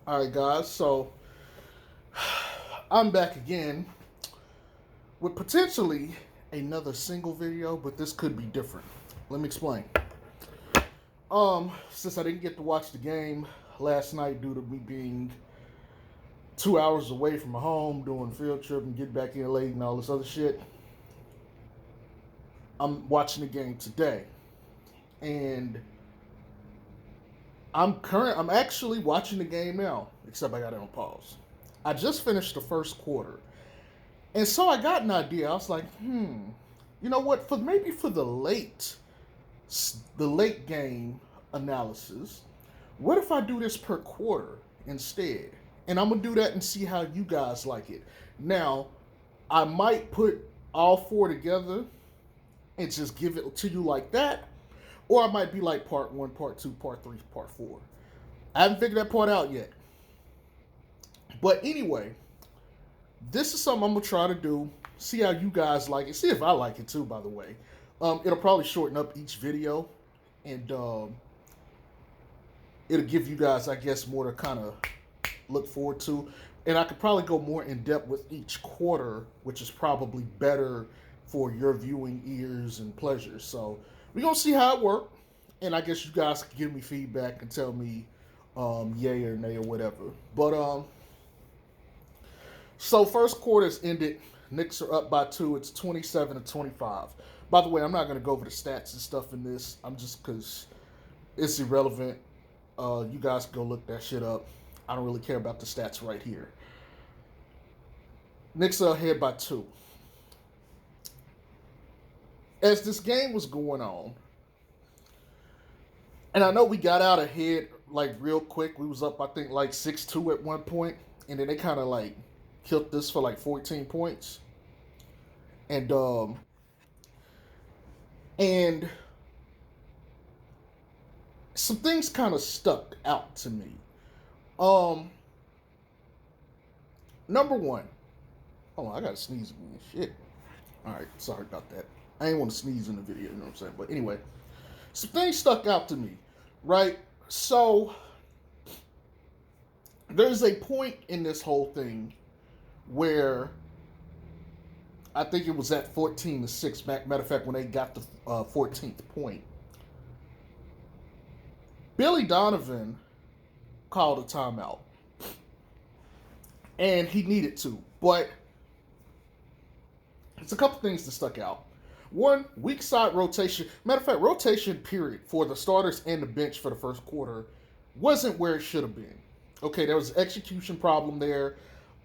All right, guys. So I'm back again with potentially another single video, but this could be different. Let me explain. Since I didn't get to watch the game last night due to me being 2 hours away from my home, doing a field trip and get back in late and all this other shit, I'm watching the game today, and I'm actually watching the game now, except I got it on pause. I just finished the first quarter. And so I got an idea. I was like, you know what? For the late game analysis, what if I do this per quarter instead? And I'm gonna do that and see how you guys like it. Now, I might put all four together and just give it to you like that, or I might be like part one, part two, part three, part four. I haven't figured that part out yet. But anyway, this is something I'm gonna try to do. See how you guys like it. See if I like it too. By the way, it'll probably shorten up each video, and it'll give you guys, I guess, more to kind of look forward to. And I could probably go more in depth with each quarter, which is probably better for your viewing ears and pleasures. So we're gonna see how it works, and I guess you guys can give me feedback and tell me yay or nay or whatever. But so first quarter's ended. Knicks are up by two. It's 27-25. By the way, I'm not going to go over the stats and stuff in this. I'm just because it's irrelevant. You guys can go look that shit up. I don't really care about the stats right here. Knicks are ahead by two. As this game was going on, and I know we got out ahead like real quick. We was up, I think, like 6-2 at one point, and then they kind of like killed this for like 14 points. And some things kind of stuck out to me. Um Number one. Oh, I gotta sneeze again. Shit. Alright, sorry about that. I ain't want to sneeze in the video, you know what I'm saying? But anyway, some things stuck out to me, right? So there's a point in this whole thing where I think it was at 14-6. Matter of fact, when they got the 14th point, Billy Donovan called a timeout, and he needed to. But it's a couple things that stuck out. One, weak side rotation. Matter of fact, rotation period for the starters and the bench for the first quarter wasn't where it should have been. Okay, there was an execution problem there,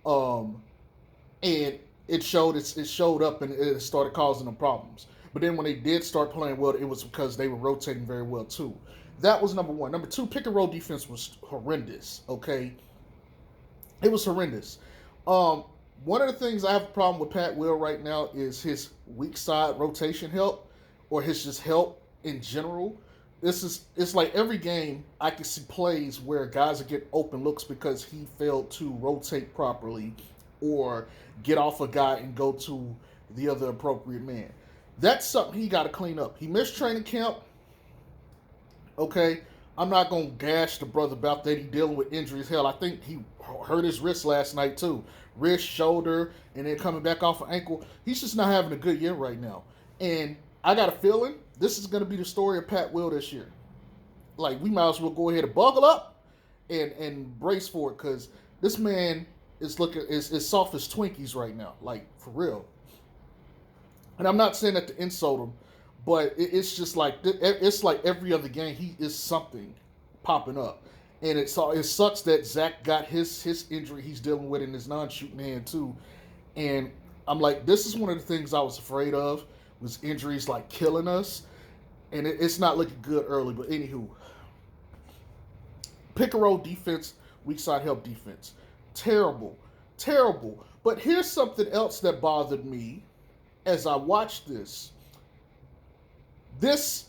and it showed up and it started causing them problems. But then when they did start playing well, it was because they were rotating very well too. That was number one. Number two, pick and roll defense was horrendous. Okay, it was horrendous. One of the things I have a problem with Pat Will right now is his weak side rotation help, or his just help in general. It's like every game I can see plays where guys are getting open looks because he failed to rotate properly or get off a guy and go to the other appropriate man. That's something he got to clean up. He missed training camp. Okay, I'm not gonna gash the brother about that. He dealing with injuries. Hell, I think he hurt his wrist last night too. Wrist, shoulder, and then coming back off an ankle. He's just not having a good year right now. And I got a feeling this is gonna be the story of Pat Will this year. Like, we might as well go ahead and buckle up and brace for it, because this man is soft as Twinkies right now. Like, for real. And I'm not saying that to insult him, but it's just like it's like every other game he is something popping up, and it sucks that Zach got his injury he's dealing with in his non-shooting hand too, and I'm like, this is one of the things I was afraid of, was injuries like killing us, and it's not looking good early. But anywho, pick and roll defense, weak side help defense, terrible, terrible. But here's something else that bothered me as I watched this.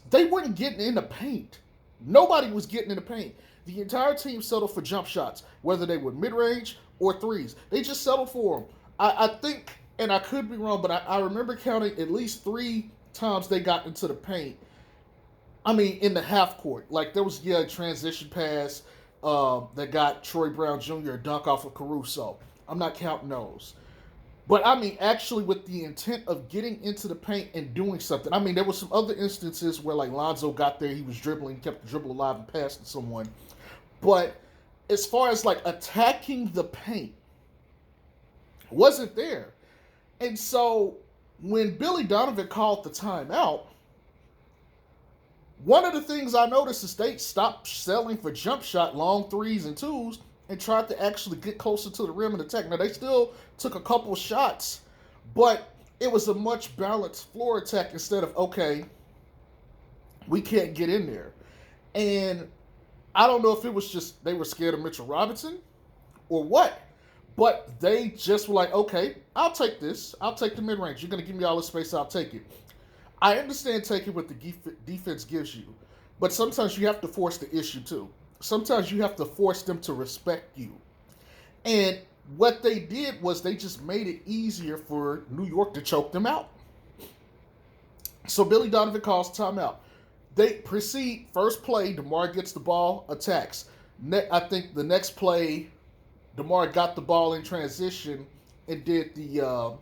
They weren't getting in the paint. Nobody was getting in the paint. The entire team settled for jump shots, whether they were mid-range or threes. They just settled for them. I think, and I could be wrong, but I remember counting at least 3 times they got into the paint. I mean, in the half court. Like, there was, a transition pass that got Troy Brown Jr. a dunk off of Caruso. I'm not counting those. But I mean, actually, with the intent of getting into the paint and doing something. I mean, there were some other instances where, like, Lonzo got there, he was dribbling, kept the dribble alive and passed to someone. But as far as, like, attacking the paint, wasn't there. And so when Billy Donovan called the timeout, one of the things I noticed is they stopped selling for jump shot, long threes and twos, and tried to actually get closer to the rim and attack. Now, they still took a couple shots, but it was a much balanced floor attack instead of, okay, we can't get in there. And I don't know if it was just they were scared of Mitchell Robinson or what, but they just were like, okay, I'll take this. I'll take the mid-range. You're going to give me all the space, I'll take it. I understand taking what the defense gives you, but sometimes you have to force the issue too. Sometimes you have to force them to respect you. And what they did was they just made it easier for New York to choke them out. So Billy Donovan calls timeout. They proceed, first play, DeMar gets the ball, attacks. I think the next play, DeMar got the ball in transition and did the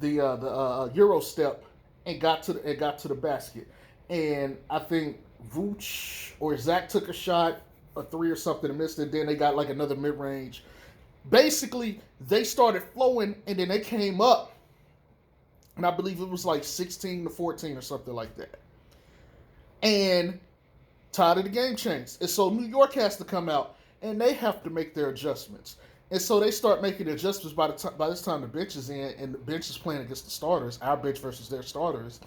Euro step and got to the basket. And I think Vooch or Zach took a shot, a three or something, and missed it. Then they got like another mid-range. Basically, they started flowing, and then they came up, and I believe it was like 16-14 or something like that. And tied of the game changed. And so New York has to come out, and they have to make their adjustments. And so they start making adjustments by this time the bench is in, and the bench is playing against the starters, our bench versus their starters.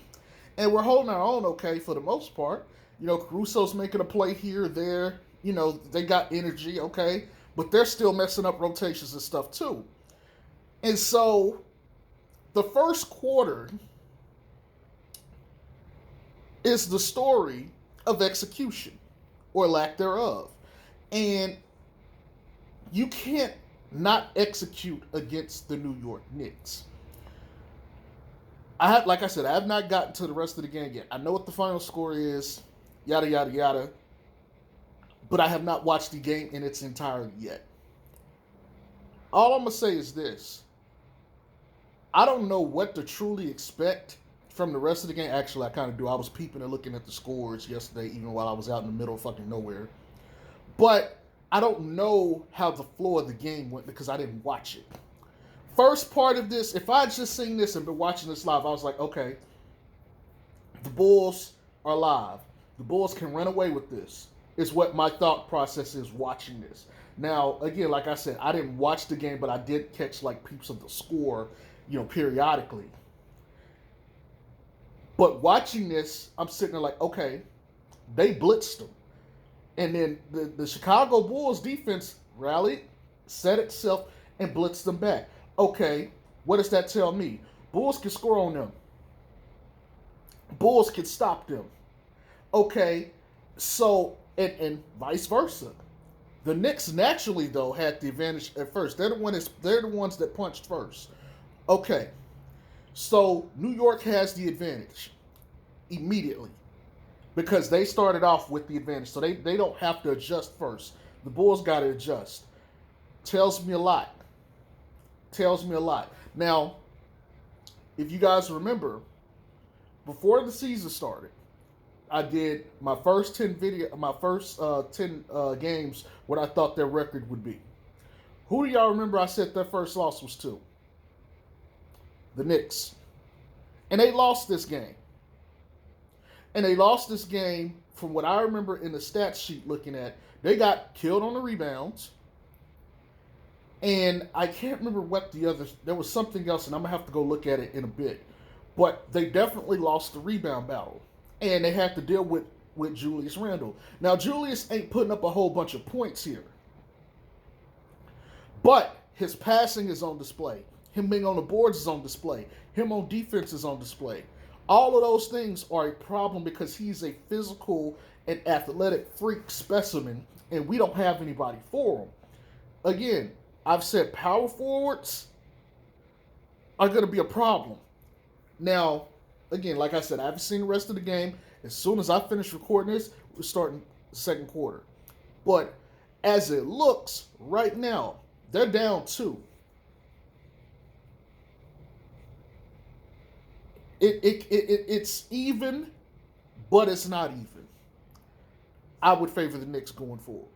And we're holding our own okay for the most part. You know, Caruso's making a play here, there. You know, they got energy, okay. But they're still messing up rotations and stuff too. And so the first quarter is the story of execution or lack thereof. And you can't not execute against the New York Knicks. Like I said, I have not gotten to the rest of the game yet. I know what the final score is, yada, yada, yada. But I have not watched the game in its entirety yet. All I'm going to say is this. I don't know what to truly expect from the rest of the game. Actually, I kind of do. I was peeping and looking at the scores yesterday, even while I was out in the middle of fucking nowhere. But I don't know how the flow of the game went because I didn't watch it. First part of this, if I had just seen this and been watching this live, I was like, okay, the Bulls are live. The Bulls can run away with this, is what my thought process is watching this. Now, again, like I said, I didn't watch the game, but I did catch like peeps of the score, you know, periodically. But watching this, I'm sitting there like, okay, they blitzed them. And then the Chicago Bulls defense rallied, set itself, and blitzed them back. Okay, what does that tell me? Bulls can score on them. Bulls can stop them. Okay, so, and vice versa. The Knicks naturally, though, had the advantage at first. They're the ones that punched first. Okay, so New York has the advantage immediately because they started off with the advantage. So they don't have to adjust first. The Bulls got to adjust. Tells me a lot. Now, if you guys remember, before the season started, I did my first 10 games what I thought their record would be. Who do y'all remember I said their first loss was to? The Knicks. And they lost this game. And they lost this game, from what I remember in the stat sheet looking at, they got killed on the rebounds. And I can't remember what there was something else, and I'm going to have to go look at it in a bit. But they definitely lost the rebound battle. And they had to deal with Julius Randle. Now, Julius ain't putting up a whole bunch of points here. But his passing is on display. Him being on the boards is on display. Him on defense is on display. All of those things are a problem because he's a physical and athletic freak specimen, and we don't have anybody for him. Again, I've said power forwards are going to be a problem. Now, again, like I said, I haven't seen the rest of the game. As soon as I finish recording this, we're starting the second quarter. But As it looks right now, they're down 2. It's even, but it's not even. I would favor the Knicks going forward.